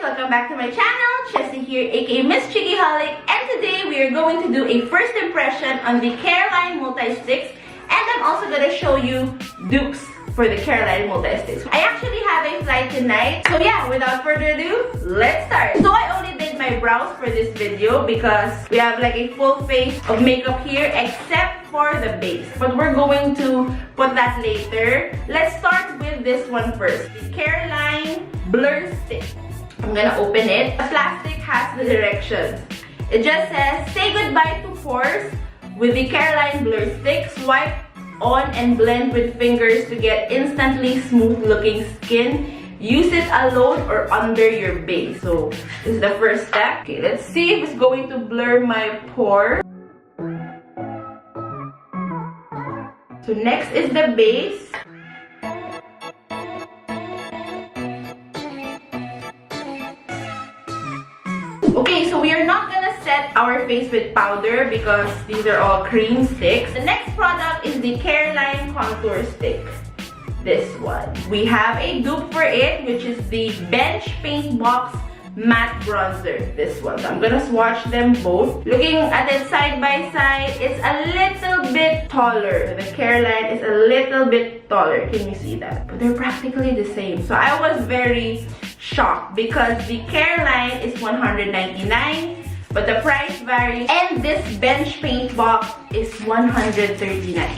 welcome back to my channel. Chessie here, aka MissCheekyholic, and today we are going to do a first impression on the Careline Multi Sticks, and I'm also going to show you dupes for the Careline Multi Sticks. I actually have a flight tonight, so yeah, without further ado, let's start. So I only did my brows for this video because we have like a full face of makeup here except for the base, but we're going to put that later. Let's start with this one first, the Careline Blur Stick. I'm gonna open it. The plastic has the directions. It just says, say goodbye to pores with the Careline Blur Stick. Swipe on and blend with fingers to get instantly smooth looking skin. Use it alone or under your base. So this is the first step. Okay, let's see if it's going to blur my pore. So next is the base. Okay, so we are not gonna set our face with powder because these are all cream sticks. The next product is the Careline Contour Stick. This one. We have a dupe for it, which is the Bench Paint Box Matte Bronzer. This one. So I'm gonna swatch them both. Looking at it side by side, it's a little bit taller. The Careline is a little bit taller. Can you see that? But they're practically the same. So I was very shocked because the Careline is $199, but the price varies, and this Bench Paint Box is $139.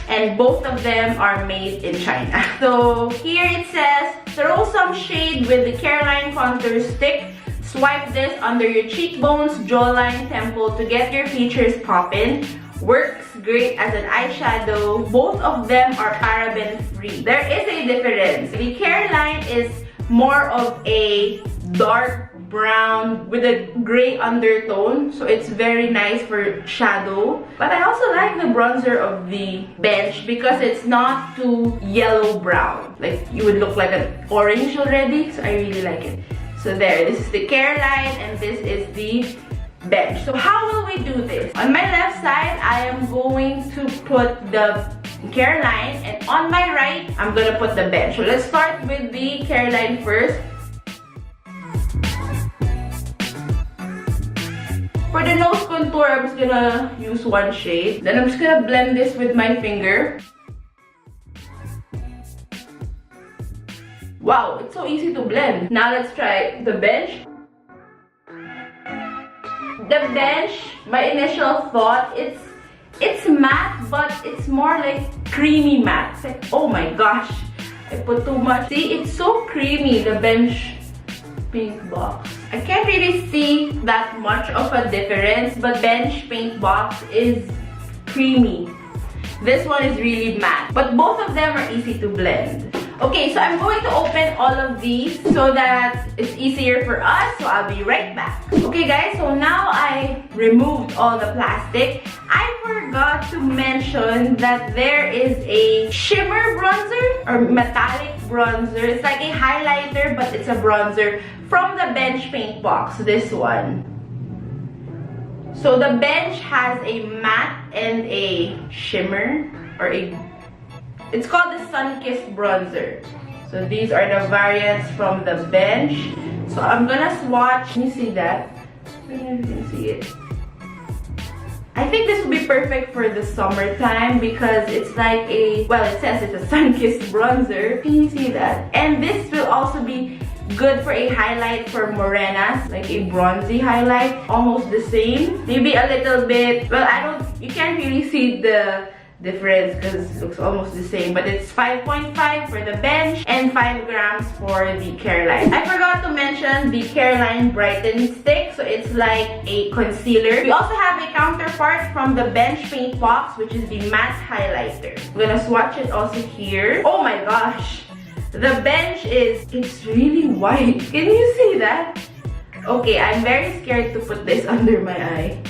And both of them are made in China. So here it says, throw some shade with the Careline Contour Stick. Swipe this under your cheekbones, jawline, temple to get your features poppin'. Works great as an eyeshadow. Both of them are paraben free. There is a difference. The Careline is more of a dark brown with a gray undertone, so it's very nice for shadow. But I also like the bronzer of the Bench because it's not too yellow brown, like you would look like an orange already. So I really like it. So there, this is the Careline and this is the Bench. So how will we do this? On my left side, I am going to put the Careline, and on my right, I'm gonna put the Bench. So let's start with the Careline first. For the nose contour, I'm just gonna use one shade. Then I'm just gonna blend this with my finger. Wow, it's so easy to blend. Now let's try the Bench. The Bench, my initial thought, it's matte, but it's more like creamy matte. It's like, oh my gosh, I put too much. See, it's so creamy, the Bench Paint Box. I can't really see that much of a difference, but Bench Paint Box is creamy. This one is really matte, but both of them are easy to blend. Okay, so I'm going to open all of these so that it's easier for us, so I'll be right back. Okay guys, so now I removed all the plastic. I forgot to mention that there is a shimmer bronzer or metallic bronzer. It's like a highlighter, but it's a bronzer from the Bench Paint Box, this one. So the Bench has a matte and a shimmer, or it's called the Sun-Kissed Bronzer. So these are the variants from the Bench. So I'm gonna swatch. Can you see that? I don't know if you can see it. I think this would be perfect for the summertime because it's like a, well, it says it's a sun-kissed bronzer. Can you see that? And this will also be good for a highlight for morenas, like a bronzy highlight, almost the same. Maybe a little bit, well, you can't really see the difference because it looks almost the same, but it's 5.5 for the Bench and 5 grams for the Careline. I forgot to mention the Careline Brighten Stick, so it's like a concealer. We also have a counterpart from the Bench Paint Box, which is the matte highlighter. I'm gonna swatch it also here. Oh my gosh, the Bench it's really white. Can you see that? Okay, I'm very scared to put this under my eye.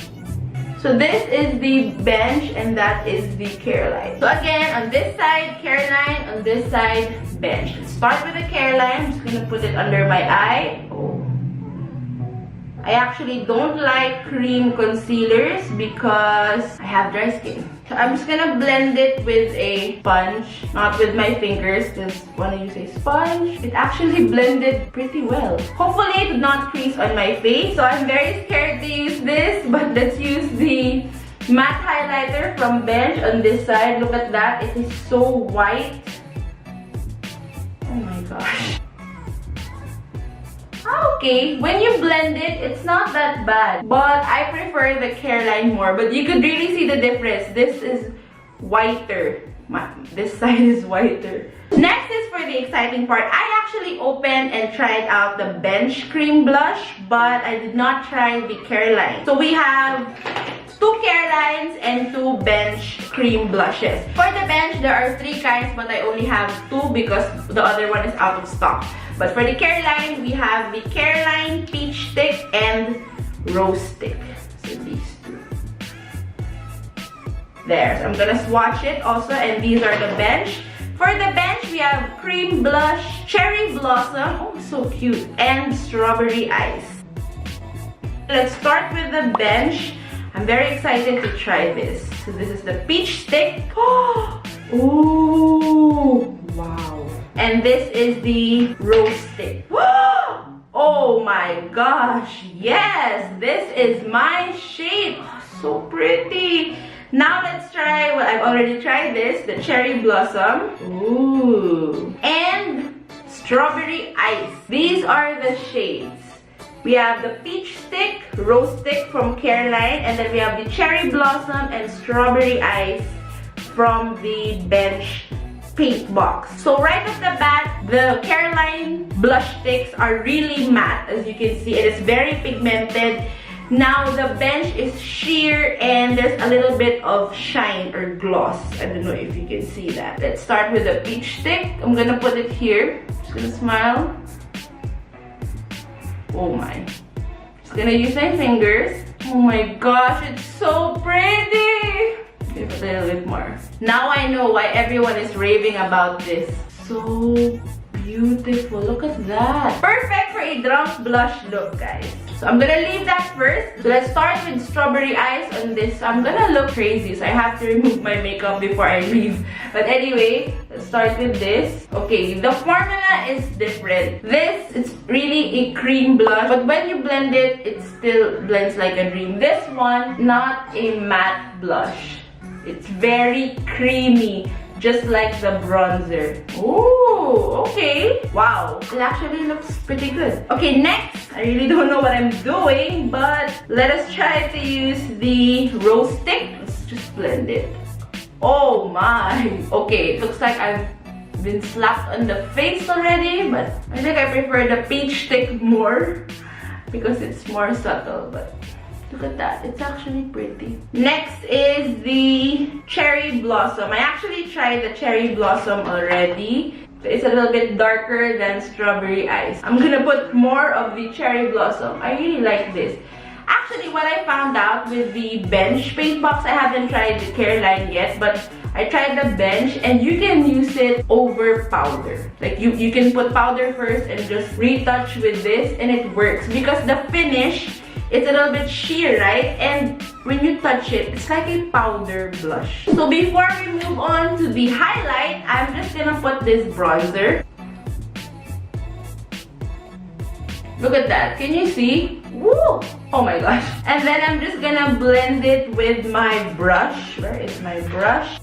So this is the Bench and that is the Careline. So again, on this side, Careline, on this side, Bench. Let's start with the Careline. I'm just gonna put it under my eye. Oh. I actually don't like cream concealers because I have dry skin. So I'm just gonna blend it with a sponge, not with my fingers, because when I use a sponge, it actually blended pretty well. Hopefully it did not crease on my face, so I'm very scared to use this, but let's use the matte highlighter from Bench on this side. Look at that, it is so white. Oh my gosh. Okay, when you blend it, it's not that bad. But I prefer the Careline more. But you could really see the difference. This is whiter. This side is whiter. Next is for the exciting part. I actually opened and tried out the Bench cream blush, but I did not try the Careline. So we have 2 Carelines and 2 Bench cream blushes. For the Bench, there are 3 kinds, but I only have 2 because the other one is out of stock. But for the Careline, we have the Careline Peach Stick and Rose Stick. So these 2. There. So I'm gonna swatch it also, and these are the Bench. For the Bench, we have Cream Blush, Cherry Blossom, oh so cute, and Strawberry Ice. Let's start with the Bench. I'm very excited to try this. So this is the Peach Stick. Oh, wow. And this is the Rose Stick. Oh my gosh, yes, this is my shade. Oh, so pretty. Now let's try, well, I've already tried this, the Cherry Blossom. Ooh. And Strawberry Ice. These are the shades. We have the Peach Stick, Rose Stick from Careline, and then we have the Cherry Blossom and Strawberry Ice from the Bench paint box. So right off the bat, the Careline blush sticks are really matte. As you can see, it is very pigmented. Now the Bench is sheer and there's a little bit of shine or gloss. I don't know if you can see that. Let's start with the Peach Stick. I'm gonna put it here. Just gonna smile. Oh my. Just gonna use my fingers. Oh my gosh, it's so pretty. Give it a little bit more. Now I know why everyone is raving about this. So beautiful. Look at that. Perfect for a drunk blush look, guys. So I'm gonna leave that first. So let's start with Strawberry Ice on this. I'm gonna look crazy, so I have to remove my makeup before I leave. But anyway, let's start with this. Okay, the formula is different. This is really a cream blush, but when you blend it, it still blends like a dream. This one, not a matte blush. It's very creamy, just like the bronzer. Ooh, okay. Wow, it actually looks pretty good. Okay, next, I really don't know what I'm doing, but let us try to use the Rose Stick. Let's just blend it. Oh my. Okay, it looks like I've been slapped on the face already, but I think I prefer the Peach Stick more because it's more subtle, but look at that, it's actually pretty. Next is the Cherry Blossom. I actually tried the Cherry Blossom already. It's a little bit darker than Strawberry Ice. I'm gonna put more of the Cherry Blossom. I really like this. Actually, what I found out with the Bench paint box, I haven't tried the Careline yet, but I tried the Bench and you can use it over powder. Like you can put powder first and just retouch with this and it works because the finish, it's a little bit sheer, right? And when you touch it, it's like a powder blush. So before we move on to the highlight, I'm just gonna put this bronzer. Look at that, can you see? Woo! Oh my gosh. And then I'm just gonna blend it with my brush. Where is my brush?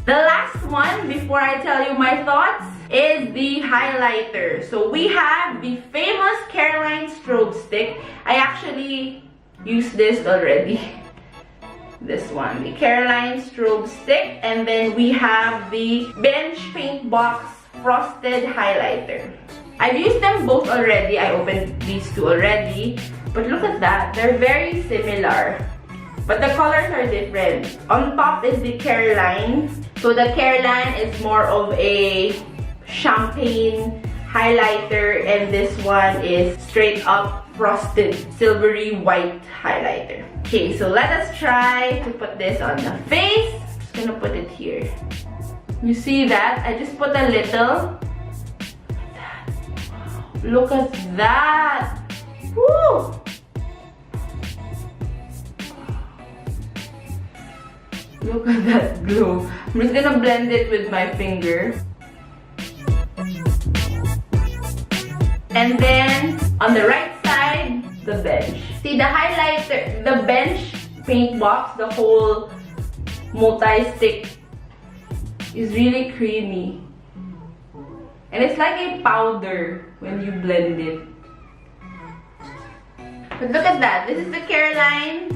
The last one, before I tell you my thoughts, is the highlighter. So we have the famous Careline Strobe Stick. I actually used this already. This one, the Careline Strobe Stick. And then we have the Bench Paint Box Frosted Highlighter. I've used them both already. I opened these two already. But look at that. They're very similar. But the colors are different. On top is the Careline. So the Careline is more of a champagne highlighter, and this one is straight up frosted silvery white highlighter. Okay, so let us try to put this on the face. I'm just gonna put it here. You see that? I just put a little. Look at that! Woo! Look at that glow. I'm just gonna blend it with my finger. And then, on the right side, the bench. See, the highlighter, the bench paint box, the whole multi-stick is really creamy. And it's like a powder when you blend it. But look at that. This is the Careline.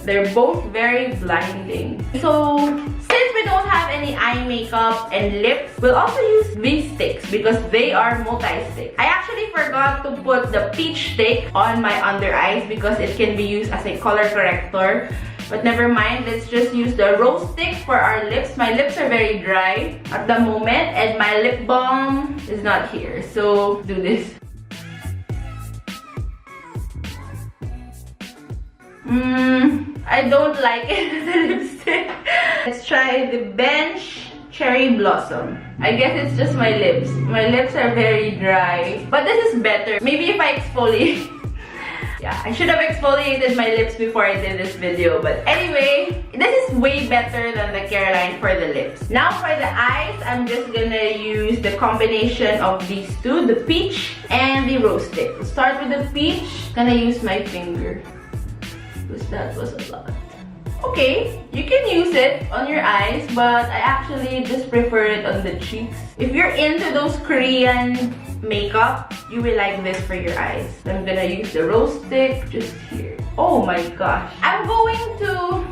They're both very blinding. So, since we don't have any eye makeup and lips, we'll also use these sticks because they are multi-stick. I actually forgot to put the peach stick on my under eyes because it can be used as a color corrector. But never mind, let's just use the rose stick for our lips. My lips are very dry at the moment and my lip balm is not here. So, do this. I don't like it as a lipstick. Let's try the Bench Cherry Blossom. I guess it's just my lips. My lips are very dry. But this is better. Maybe if I exfoliate. Yeah, I should have exfoliated my lips before I did this video. But anyway, this is way better than the Careline for the lips. Now for the eyes, I'm just gonna use the combination of these two, the peach and the rose stick. We'll start with the peach. Gonna use my finger. Because that was a lot. Okay, you can use it on your eyes, but I actually just prefer it on the cheeks. If you're into those Korean makeup, you will like this for your eyes. So I'm gonna use the rose stick just here. Oh my gosh. I'm going to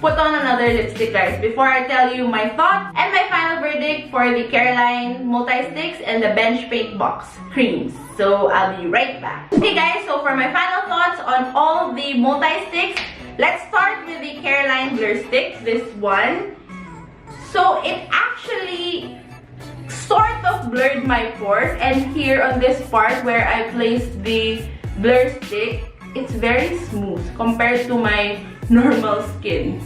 put on another lipstick, guys, before I tell you my thoughts and my final verdict for the Careline Multi Sticks and the Bench Paint Box creams. So I'll be right back. Okay guys, so for my final thoughts on all the multi-sticks, let's start with the Careline Blur Stick, this one. So it actually sort of blurred my pores, and here on this part where I placed the blur stick, it's very smooth compared to my normal skin.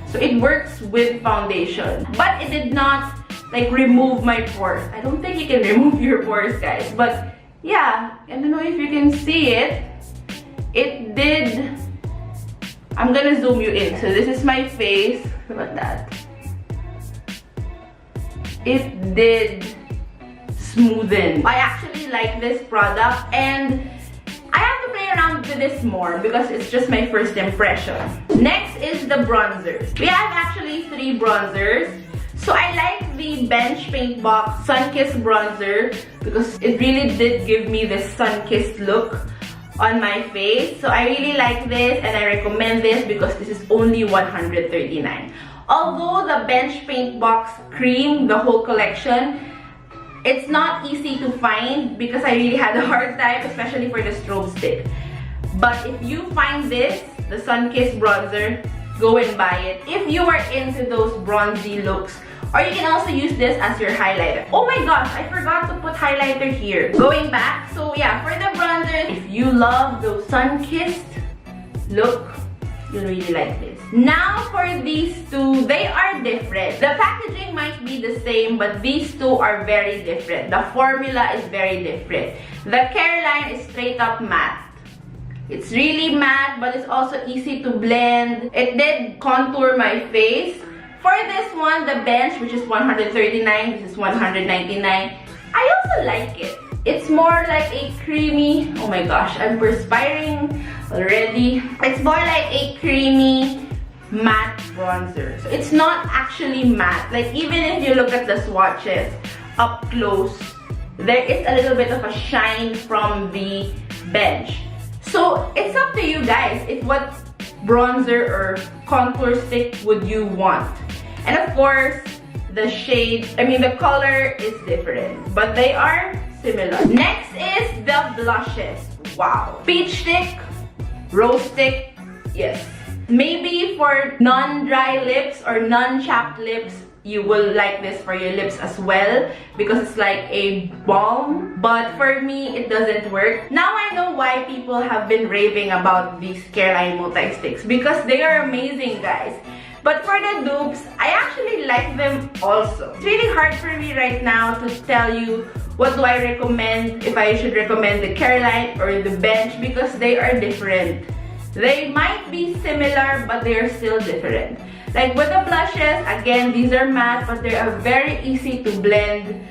So it works with foundation, but it did not like remove my pores. I don't think you can remove your pores, guys, but yeah, I don't know if you can see it. It did. I'm gonna zoom you in. So this is my face. Look at that. It did smoothen. I actually like this product, and I have to play around with this more because it's just my first impression. Next is the bronzers. We have actually 3 bronzers. So I like the Bench Paint Box Sun-Kissed Bronzer because it really did give me this sun-kissed look on my face. So I really like this and I recommend this because this is only $139. Although the Bench Paint Box Cream, the whole collection, it's not easy to find because I really had a hard time, especially for the Strobe Stick. But if you find this, the Sun-Kissed Bronzer, go and buy it if you are into those bronzy looks. Or you can also use this as your highlighter. Oh my gosh, I forgot to put highlighter here. Going back, so yeah, for the bronzer, if you love those sun-kissed look, you'll really like this. Now for these two, they are different. The packaging might be the same, but these two are very different. The formula is very different. The Careline is straight up matte. It's really matte, but it's also easy to blend. It did contour my face. For this one, the Bench, which is $139, this is $199. I also like it. It's more like a creamy, oh my gosh, I'm perspiring already. It's more like a creamy matte bronzer. So it's not actually matte. Like even if you look at the swatches up close, there is a little bit of a shine from the Bench. So it's up to you guys if what bronzer or contour stick would you want. And of course, the shade, the color is different, but they are similar. Next is the blushes. Wow. Peach stick, rose stick, yes. Maybe for non-dry lips or non-chapped lips, you will like this for your lips as well because it's like a balm. But for me, it doesn't work. Now I know why people have been raving about these Careline Multi Sticks because they are amazing, guys. But for the dupes, I actually like them also. It's really hard for me right now to tell you what do I recommend, if I should recommend the Careline or the Bench because they are different. They might be similar, but they're still different. Like with the blushes, again, these are matte, but they are very easy to blend.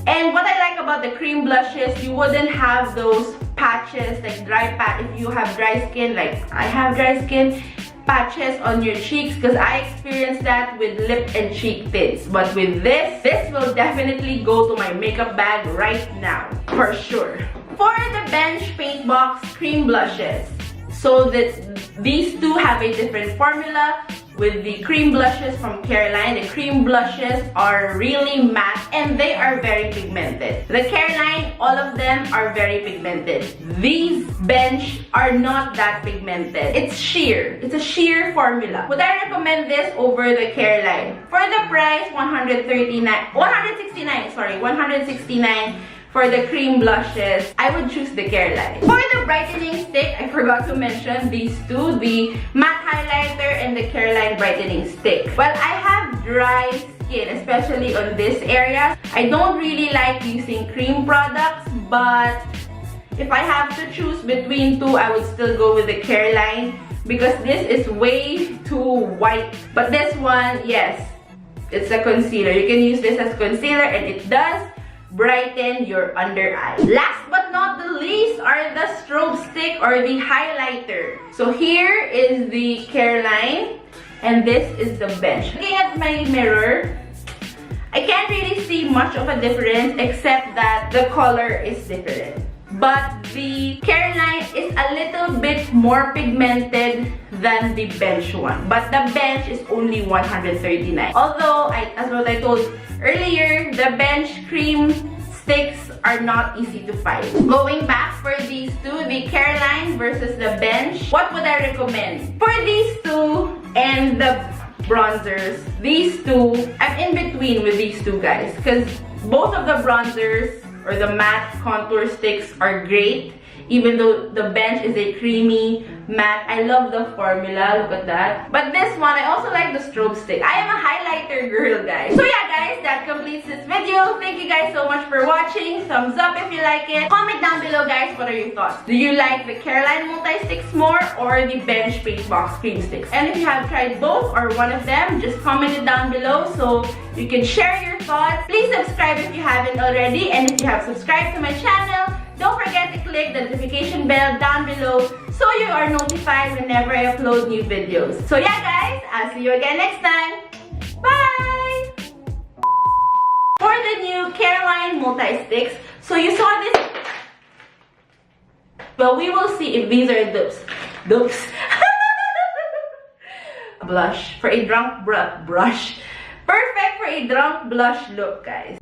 And what I like about the cream blushes, you wouldn't have those patches, like dry patch. If you have dry skin, like I have dry skin, patches on your cheeks, because I experienced that with lip and cheek tints. But with this will definitely go to my makeup bag right now, for sure. For the Bench Paint Box Cream Blushes, so these two have a different formula. With the cream blushes from Careline, the cream blushes are really matte and they are very pigmented. The Careline, all of them are very pigmented. These Bench are not that pigmented. It's sheer. It's a sheer formula. Would I recommend this over the Careline? For the price, $169 for the cream blushes, I would choose the Careline. For the brightening stick, I forgot to mention these two, the matte highlighter and the Careline brightening stick. Well, I have dry skin, especially on this area. I don't really like using cream products, but if I have to choose between two, I would still go with the Careline because this is way too white. But this one, yes, it's a concealer. You can use this as concealer and it does brighten your under eye. Last but not the least are the Strobe Stick or the highlighter. So here is the Careline and this is the Bench. Looking at my mirror, I can't really see much of a difference except that the color is different. But the Careline is a little bit more pigmented than the Bench one. But the Bench is only $139. Although, as what I told earlier, the Bench cream sticks are not easy to find. Going back for these two, the Careline versus the Bench, what would I recommend? For these two and the bronzers, these two, I'm in between with these two guys because both of the bronzers or the matte contour sticks are great, even though the Bench is a creamy matte. I love the formula, look at that. But this one, I also like the Strobe Stick. I am a highlighter girl, guys. So yeah, guys, that completes this video. Thank you guys so much for watching. Thumbs up if you like it. Comment down below, guys, what are your thoughts? Do you like the Careline Multi Sticks more or the Bench Paint Box Cream Sticks? And if you have tried both or one of them, just comment it down below so you can share your thoughts. Please subscribe if you haven't already, and if you have subscribed to my channel, don't forget to click the notification bell down below so you are notified whenever I upload new videos. So yeah, guys, I'll see you again next time. Bye! For the new Careline Multi Sticks, so you saw this. Well, we will see if these are dupes. Blush for a drunk brush. Perfect for a drunk blush look, guys.